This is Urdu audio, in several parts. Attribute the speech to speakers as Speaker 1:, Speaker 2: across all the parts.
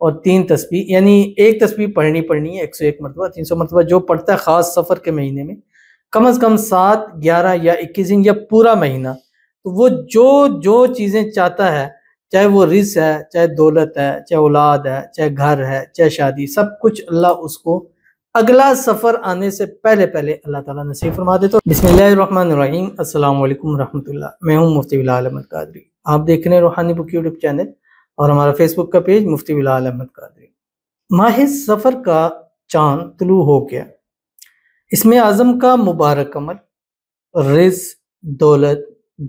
Speaker 1: اور 3 تسبیح، یعنی ایک تسبیح پڑھنی ہے 101 مرتبہ 300 مرتبہ جو پڑھتا ہے خاص سفر کے مہینے میں، کم از کم 7، 11 یا 21 دن یا پورا مہینہ، تو وہ جو چیزیں چاہتا ہے، چاہے وہ رزق ہے، چاہے دولت ہے، چاہے اولاد ہے، چاہے گھر ہے، چاہے شادی، سب کچھ اللہ اس کو اگلا سفر آنے سے پہلے اللہ تعالیٰ نصیب فرما دے۔ تو بسم اللہ الرحمن الرحیم، السلام علیکم ورحمۃ اللہ، میں ہوں مفتی بلال احمد قادری، آپ دیکھ رہے ہیں روحانی بک یوٹیوب چینل اور ہمارا فیس بک کا پیج مفتی بلال احمد قادری۔ ماہ سفر کا چاند طلوع ہو گیا، اس میں اعظم کا مبارک عمل، رزق، دولت،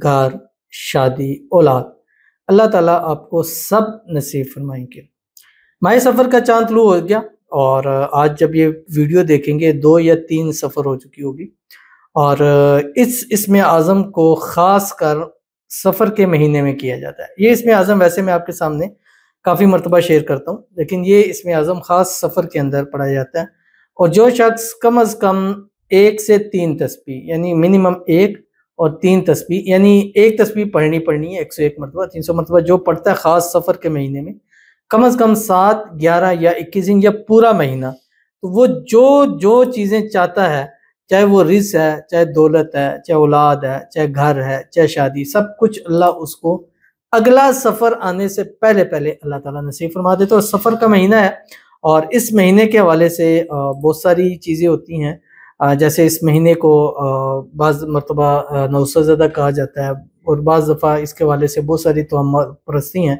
Speaker 1: گھر، شادی، اولاد، اللہ تعالیٰ آپ کو سب نصیب فرمائیں گے۔ ماہ سفر کا چاند طلوع ہو گیا، اور آج جب یہ ویڈیو دیکھیں گے 2 یا 3 سفر ہو چکی ہوگی، اور اس میں اعظم کو خاص کر سفر کے مہینے میں کیا جاتا ہے۔ یہ اس میں اعظم ویسے میں آپ کے سامنے کافی مرتبہ شیئر کرتا ہوں، لیکن یہ اس میں اعظم خاص سفر کے اندر پڑھا جاتا ہے، اور جو شخص کم از کم 1 سے 3 تسبیح، یعنی منیمم 1 اور 3 تسبیح، یعنی ایک تسبیح پڑھنی ہے 101 مرتبہ 300 مرتبہ جو پڑھتا ہے خاص سفر کے مہینے میں، کم از کم 7، 11 یا 21 دن یا پورا مہینہ، تو وہ جو چیزیں چاہتا ہے، چاہے وہ رزق ہے، چاہے دولت ہے، چاہے اولاد ہے، چاہے گھر ہے، چاہے شادی، سب کچھ اللہ اس کو اگلا سفر آنے سے پہلے اللہ تعالیٰ نصیب فرما دیتا ہے۔ اور سفر کا مہینہ ہے، اور اس مہینے کے حوالے سے بہت ساری چیزیں ہوتی ہیں، جیسے اس مہینے کو بعض مرتبہ نوسہ زدہ کہا جاتا ہے، اور بعض دفعہ اس کے حوالے سے بہت ساری توہمات پرستی ہیں۔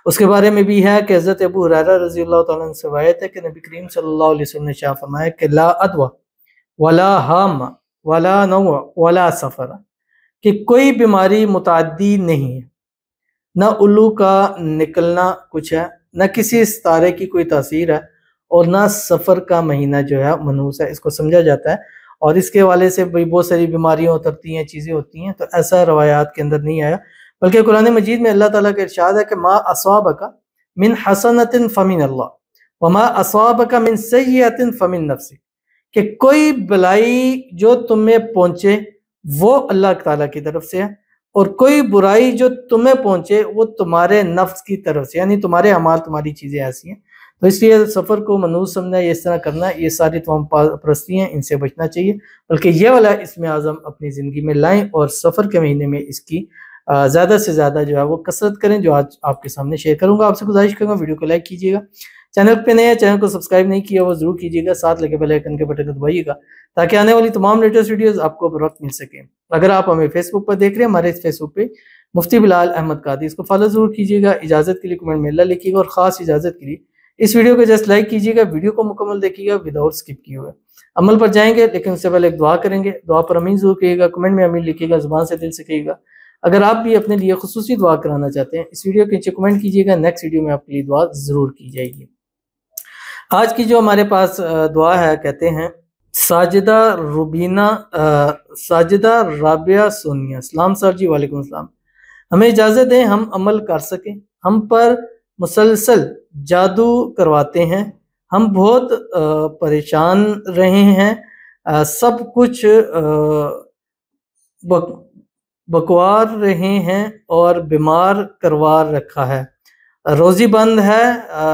Speaker 1: اس کے بارے میں بھی ہے کہ حضرت ابو ہریرہ رضی اللہ تعالیٰ عنہ سے روایت ہے کہ نبی کریم صلی اللہ علیہ وسلم نے ارشاد فرمایا کہ لا ادوى ولا ہام ولا نوع ولا سفر، کہ کوئی بیماری متعدی نہیں ہے، نہ الو کا نکلنا کچھ ہے، نہ کسی ستارے کی کوئی تاثیر ہے، اور نہ سفر کا مہینہ جو ہے منحوس ہے، اس کو سمجھا جاتا ہے۔ اور اس کے حوالے سے بہت ساری بیماریاں اترتی ہیں، چیزیں ہوتی ہیں، تو ایسا روایات کے اندر نہیں آیا، بلکہ قرآن مجید میں اللہ تعالیٰ کا ارشاد ہے کہ ما اصابک من حسنۃ فمن اللہ وما اصابک من سیئۃ فمن نفسک، کہ کوئی بلائی جو تمہیں پہنچے وہ اللہ تعالیٰ کی طرف سے ہے، اور کوئی برائی جو تمہیں پہنچے وہ تمہارے نفس کی طرف سے، یعنی تمہارے اعمال، تمہاری چیزیں ایسی ہیں۔ تو اس لیے سفر کو منحوس سمجھنا، یہ اس طرح کرنا، یہ ساری توہم پرستی ہیں، ان سے بچنا چاہیے، بلکہ یہ والا اس میں اعظم اپنی زندگی میں لائیں، اور سفر کے مہینے میں اس کی زیادہ سے زیادہ جو ہے وہ کثرت کریں، جو آج آپ کے سامنے شیئر کروں گا۔ آپ سے گزارش کروں گا ویڈیو کو لائک کیجیے گا، چینل پہ نئے ہیں چینل کو سبسکرائب نہیں کیا وہ ضرور کیجیے گا، ساتھ لگے بیل آئیکن کے بٹن کو دبائیے گا تاکہ آنے والی تمام لیٹسٹ ویڈیوز آپ کو بر وقت مل سکیں۔ اگر آپ ہمیں فیس بک پر دیکھ رہے ہیں، ہمارے اس فیس بک پہ مفتی بلال احمد قادری، اس کو فالو ضرور کیجیے گا۔ اجازت کے لیے کمنٹ میں اللہ لکھیے گا، اور خاص اجازت کے لیے اس ویڈیو کو جسٹ لائک کیجیے گا، ویڈیو کو مکمل دیکھیے گا وداؤٹ اسکپ کیے ہوئے۔ عمل پر جائیں گے، لیکن اس سے پہلے ایک دعا کریں گے، دعا پر امین ضرور کہیے گا، کمنٹ میں امین لکھیے گا، زبان سے دل سے کہیے گا۔ اگر آپ بھی اپنے لیے خصوصی دعا کرانا چاہتے ہیں، اس ویڈیو کے نیچے کمنٹ کیجیے گا، نیکسٹ ویڈیو میں آپ کے لیے دعا ضرور کی جائے گی۔ آج کی جو ہمارے پاس دعا ہے، کہتے ہیں ساجدہ رابعہ سونیا، السلام صاحب جی، وعلیکم السلام، ہمیں اجازت دیں ہم عمل کر سکیں، ہم پر مسلسل جادو کرواتے ہیں، ہم بہت پریشان رہے ہیں، سب کچھ بکوار رہے ہیں اور بیمار کروا رکھا ہے، روزی بند ہے،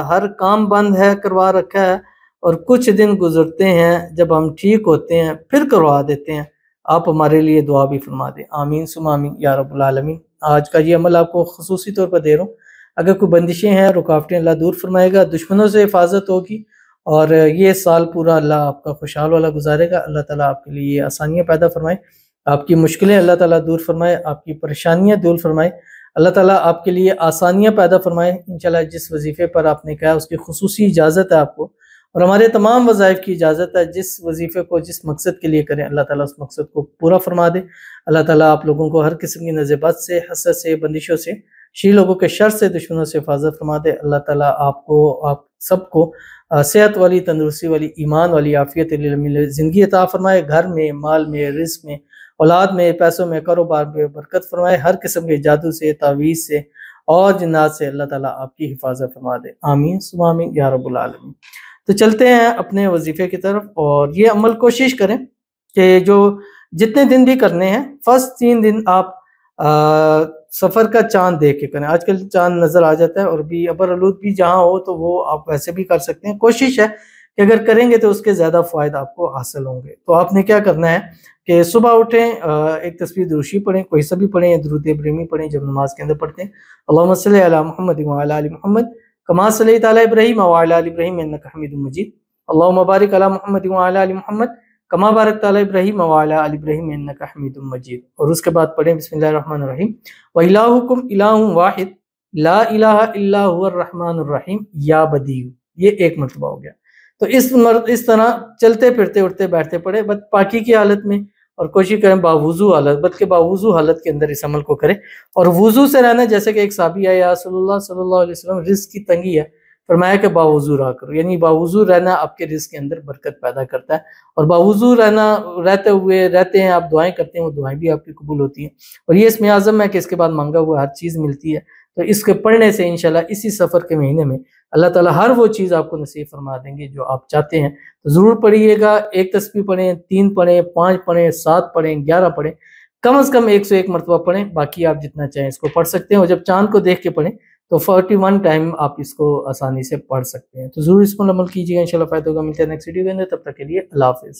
Speaker 1: ہر کام بند ہے، کروا رکھا ہے، اور کچھ دن گزرتے ہیں جب ہم ٹھیک ہوتے ہیں پھر کروا دیتے ہیں، آپ ہمارے لیے دعا بھی فرما دیں، آمین ثم آمین یا رب العالمین۔ آج کا یہ عمل آپ کو خصوصی طور پر دے رہا ہوں، اگر کوئی بندشیں ہیں، رکاوٹیں، اللہ دور فرمائے گا، دشمنوں سے حفاظت ہوگی، اور یہ سال پورا اللہ آپ کا خوشحال والا گزارے گا، اللہ تعالیٰ آپ کے لیے آسانیاں پیدا فرمائے، آپ کی مشکلیں اللہ تعالیٰ دور فرمائے، آپ کی پریشانیاں دور فرمائے، اللہ تعالیٰ آپ کے لیے آسانیاں پیدا فرمائے۔ انشاءاللہ جس وظیفے پر آپ نے کہا اس کی خصوصی اجازت ہے آپ کو، اور ہمارے تمام وظائف کی اجازت ہے، جس وظیفے کو جس مقصد کے لیے کریں اللہ تعالیٰ اس مقصد کو پورا فرما دے۔ اللہ تعالیٰ آپ لوگوں کو ہر قسم کی نظر بد سے، حسد سے، بندشوں سے، شی لوگوں کے شر سے، دشمنوں سے حفاظت فرما دے۔ اللہ تعالیٰ آپ سب کو صحت والی، تندرستی والی، ایمان والی، عافیت زندگی عطا فرمائے، گھر میں، مال میں، رزق میں، اولاد میں، پیسوں میں، کاروبار میں برکت فرمائے، ہر قسم کے جادو سے، تعویذ سے اور جنات سے اللہ تعالیٰ آپ کی حفاظت فرما دے، آمین ثم آمین یا رب العالمین۔ تو چلتے ہیں اپنے وظیفے کی طرف، اور یہ عمل کوشش کریں کہ جو جتنے دن بھی کرنے ہیں، فرسٹ 3 دن آپ سفر کا چاند دیکھ کے کریں. آج کل چاند نظر آ جاتا ہے، اور بھی ابر آلود بھی جہاں ہو تو وہ آپ ویسے بھی کر سکتے ہیں. کوشش ہے کہ اگر کریں گے تو اس کے زیادہ فوائد آپ کو حاصل ہوں گے. تو آپ نے کیا کرنا ہے کہ صبح اٹھیں، ایک تسبیح دروشی پڑھیں، کوئی سا بھی پڑھیں، یا درود ابراہیمی پڑھیں جب نماز کے اندر پڑھتے ہیں. اللہم صلی علی محمد وعلی آل محمد کما صلیت علی ابراہیم وعلی آل ابراہیم انک حمید مجید. اللہم بارک علی محمد وعلی آل محمد کما بارکت علی ابراہیم وعلی آل ابراہیم انک حمید مجید. اور اس کے بعد پڑھیں بسم اللہ الرحمن الرحیم وَإِلَٰهُكُمْ إِلَٰهٌ وَاحِدٌ لَا إِلَٰهَ إِلَّا هُوَ الرَّحْمَٰنُ الرَّحِيمُ یا بدیع. یہ ایک مرتبہ ہو گیا. تو اس طرح چلتے پھرتے اٹھتے بیٹھتے پڑھیں، بد پاکی کی حالت میں، اور کوشش کریں باوضو حالت، بد کے باوضو حالت کے اندر اس عمل کو کریں. اور وضو سے رہنا، جیسے کہ ایک صحابی ہے یا صلی اللہ علیہ وسلم، رزق کی تنگی ہے، فرمایا کہ باوضو رہا کرو. یعنی باوضو رہنا آپ کے رزق کے اندر برکت پیدا کرتا ہے. اور باوضو رہتے ہیں آپ دعائیں کرتے ہیں، وہ دعائیں بھی آپ کی قبول ہوتی ہیں. اور یہ اسم اعظم ہے کہ اس کے بعد مانگا ہوا ہر چیز ملتی ہے. تو اس کے پڑھنے سے انشاءاللہ اسی سفر کے مہینے میں اللہ تعالیٰ ہر وہ چیز آپ کو نصیب فرما دیں گے جو آپ چاہتے ہیں. تو ضرور پڑھیے گا. ایک تسبیح پڑھیں، 3 پڑھیں، 5 پڑھیں، 7 پڑھیں، 11 پڑھیں، کم از کم 101 مرتبہ پڑھیں. باقی آپ جتنا چاہیں اس کو پڑھ سکتے ہیں. اور جب چاند کو دیکھ کے پڑھیں تو 41 ٹائم آپ اس کو آسانی سے پڑھ سکتے ہیں. تو ضرور اس پر عمل کیجیے گا، انشاءاللہ فائدہ ہوگا. ملتے ہیں نیکسٹ ویڈیو کے اندر، تب تک کے لیے اللہ حافظ.